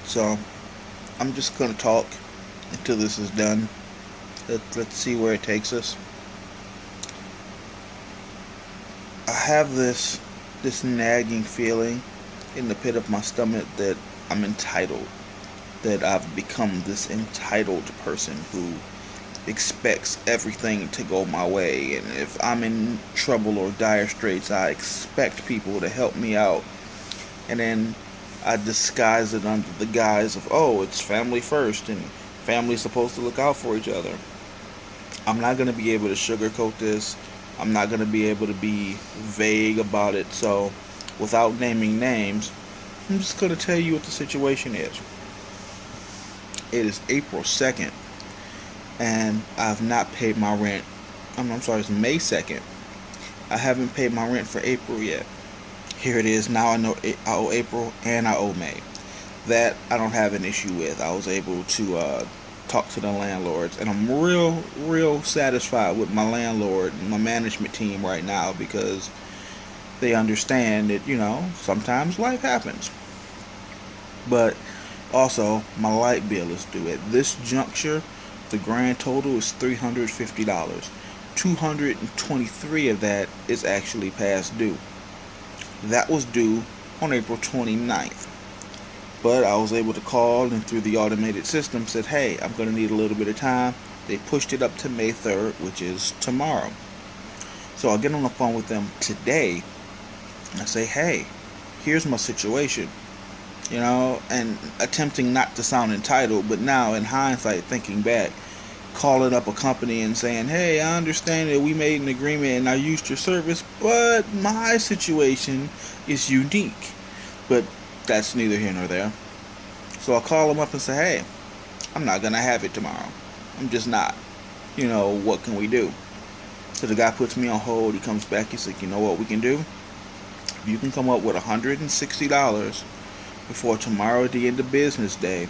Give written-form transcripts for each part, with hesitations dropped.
So I'm just gonna talk until this is done. Let's see where it takes us. I have this nagging feeling in the pit of my stomach that I'm entitled. That I've become this entitled person who expects everything to go my way, and if I'm in trouble or dire straits, I expect people to help me out, and then I disguise it under the guise of, oh, it's family first and family's supposed to look out for each other. I'm not going to be able to sugarcoat this. I'm not going to be able to be vague about it. So, without naming names, I'm just going to tell you what the situation is. It is April 2nd, and I've not paid my rent. I'm sorry, it's May 2nd. I haven't paid my rent for April yet. Here it is. Now I know I owe April and I owe May. That I don't have an issue with. I was able to talk to the landlords, and I'm real satisfied with my landlord and my management team right now because they understand that, sometimes life happens. But also, my light bill is due. At this juncture, the grand total is $350. 223 of that is actually past due. That was due on April 29th. But I was able to call, and through the automated system said, hey, I'm going to need a little bit of time. They pushed it up to May 3rd, which is tomorrow. So I'll get on the phone with them today and I say, hey, here's my situation. And attempting not to sound entitled, but now in hindsight, thinking back, calling up a company and saying, hey, I understand that we made an agreement and I used your service, but my situation is unique. But that's neither here nor there. So I call them up and say, hey, I'm not going to have it tomorrow. I'm just not. What can we do? So the guy puts me on hold. He comes back. He's like, you know what we can do? If you can come up with $160 before tomorrow at the end of business day,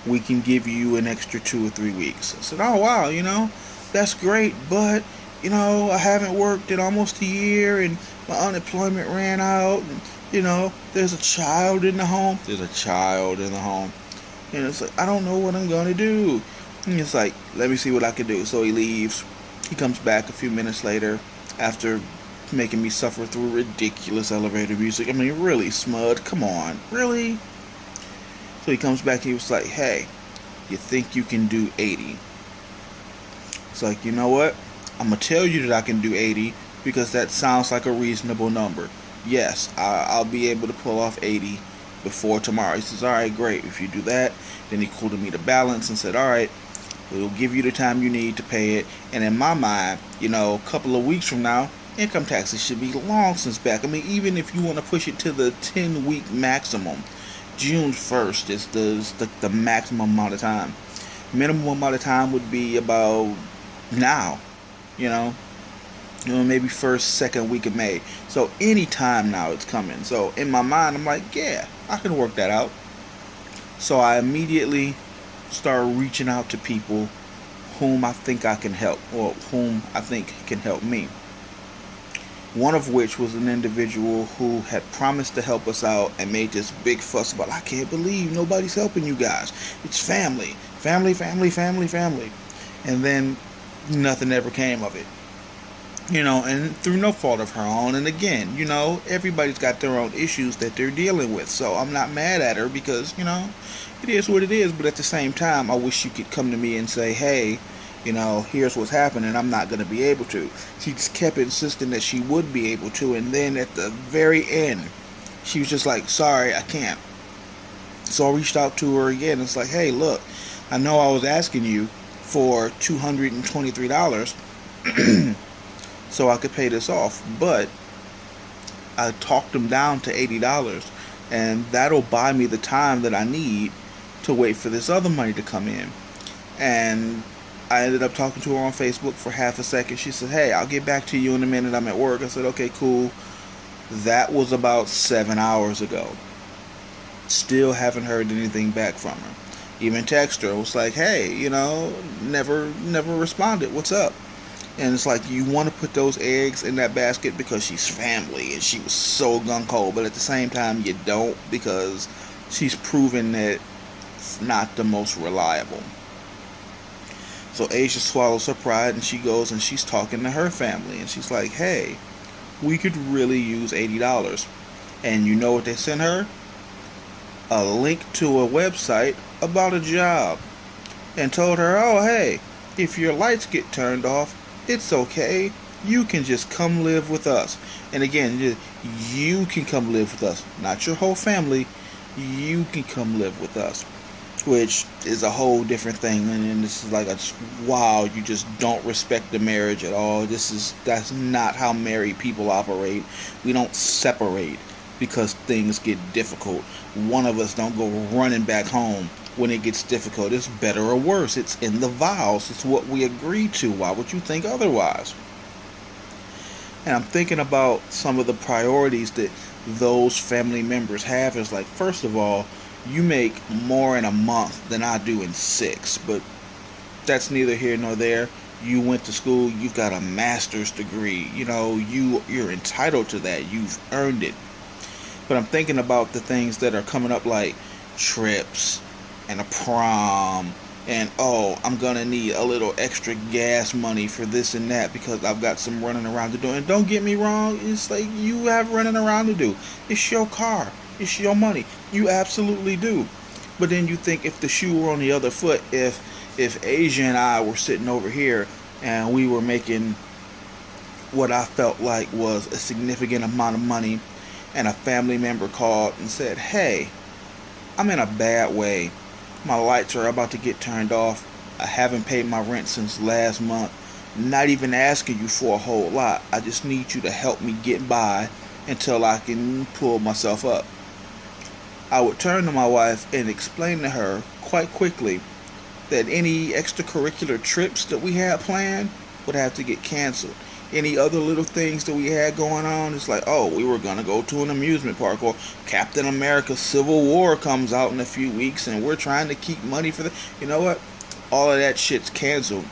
we can give you an extra 2 or 3 weeks. I said, oh, wow, that's great, but, I haven't worked in almost a year, and my unemployment ran out, and, there's a child in the home. And it's like, I don't know what I'm going to do. And it's like, let me see what I can do. So he leaves. He comes back a few minutes later after making me suffer through ridiculous elevator music. I mean, really, Smud, come on, really? So he comes back and he was like, hey, you think you can do 80? It's like, you know what? I'm going to tell you that I can do 80 because that sounds like a reasonable number. Yes, I'll be able to pull off 80 before tomorrow. He says, all right, great. If you do that, then he quoted me the balance and said, all right, we'll give you the time you need to pay it. And in my mind, a couple of weeks from now, income taxes should be long since back. I mean, even if you want to push it to the 10-week maximum, June 1st is the maximum amount of time. Minimum amount of time would be about now, maybe first, second week of May. So any time now it's coming. So in my mind, I'm like, yeah, I can work that out. So I immediately start reaching out to people whom I think I can help, or whom I think can help me. One of which was an individual who had promised to help us out and made this big fuss about, I can't believe nobody's helping you guys. It's family. Family. And then nothing ever came of it. And through no fault of her own. And again, everybody's got their own issues that they're dealing with. So I'm not mad at her because, it is what it is. But at the same time, I wish you could come to me and say, hey, here's what's happening. I'm not going to be able to. She just kept insisting that she would be able to. And then at the very end, she was just like, sorry, I can't. So I reached out to her again. It's like, hey, look, I know I was asking you for $223 so I could pay this off. But I talked them down to $80. And that'll buy me the time that I need to wait for this other money to come in. And I ended up talking to her on Facebook for half a second. She said, hey, I'll get back to you in a minute. I'm at work. I said, okay, cool. That was about 7 hours ago. Still haven't heard anything back from her. Even text her. It was like, hey, never responded. What's up? And it's like, you want to put those eggs in that basket because she's family and she was so gung-ho. But at the same time, you don't, because she's proven that it's not the most reliable. So Asia swallows her pride and she goes and she's talking to her family and she's like, hey, we could really use $80. And you know what they sent her? A link to a website about a job. And told her, oh hey, if your lights get turned off, it's okay. You can just come live with us. And again, you can come live with us. Not your whole family. You can come live with us. Which is a whole different thing. And this is like wow, you just don't respect the marriage at all. That's not how married people operate. We don't separate because things get difficult. One of us don't go running back home when it gets difficult. It's better or worse. It's in the vows. It's what we agree to. Why would you think otherwise? And I'm thinking about some of the priorities that those family members have. Is like, first of all, you make more in a month than I do in 6. But that's neither here nor there. You went to school. You've got a master's degree. You're entitled to that. You've earned it. But I'm thinking about the things that are coming up, like trips and a prom, and oh, I'm gonna need a little extra gas money for this and that because I've got some running around to do. And don't get me wrong, it's like you have running around to do. It's your car, it's your money. You absolutely do. But then you think, if the shoe were on the other foot, if Asia and I were sitting over here and we were making what I felt like was a significant amount of money, and a family member called and said, hey, I'm in a bad way. My lights are about to get turned off. I haven't paid my rent since last month. I'm not even asking you for a whole lot. I just need you to help me get by until I can pull myself up. I would turn to my wife and explain to her quite quickly that any extracurricular trips that we had planned would have to get canceled. Any other little things that we had going on, it's like, oh, we were going to go to an amusement park, or Captain America Civil War comes out in a few weeks and we're trying to keep money for that. You know what? All of that shit's canceled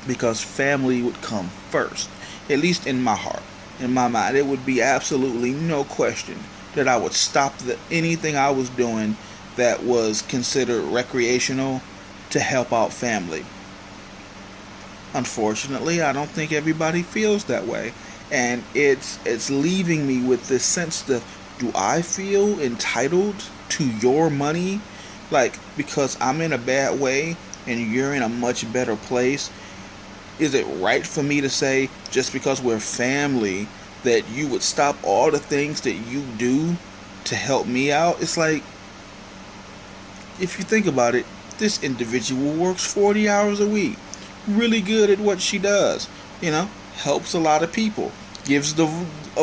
because family would come first. At least in my heart, in my mind. It would be absolutely no question that I would stop anything I was doing that was considered recreational to help out family. Unfortunately, I don't think everybody feels that way, and it's leaving me with this sense that, do I feel entitled to your money? Like, because I'm in a bad way and you're in a much better place, is it right for me to say, just because we're family, that you would stop all the things that you do to help me out? It's like, if you think about it, this individual works 40 hours a week. Really good at what she does, helps a lot of people, gives a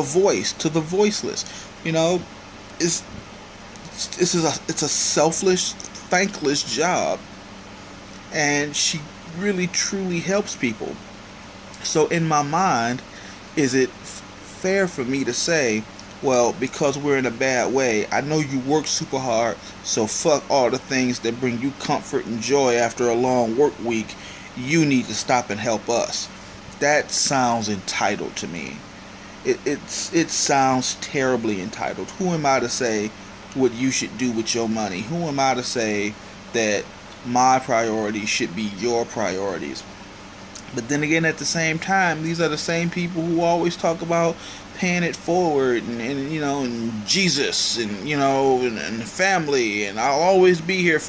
voice to the voiceless. It's a selfless, thankless job, and she really truly helps people. So in my mind, is it fair for me to say, well, because we're in a bad way, I know you work super hard, so fuck all the things that bring you comfort and joy after a long work week, you need to stop and help us? That sounds entitled to me. It sounds terribly entitled. Who am I to say what you should do with your money? Who am I to say that my priorities should be your priorities? But then again, at the same time, these are the same people who always talk about paying it forward and Jesus and family, and I'll always be here for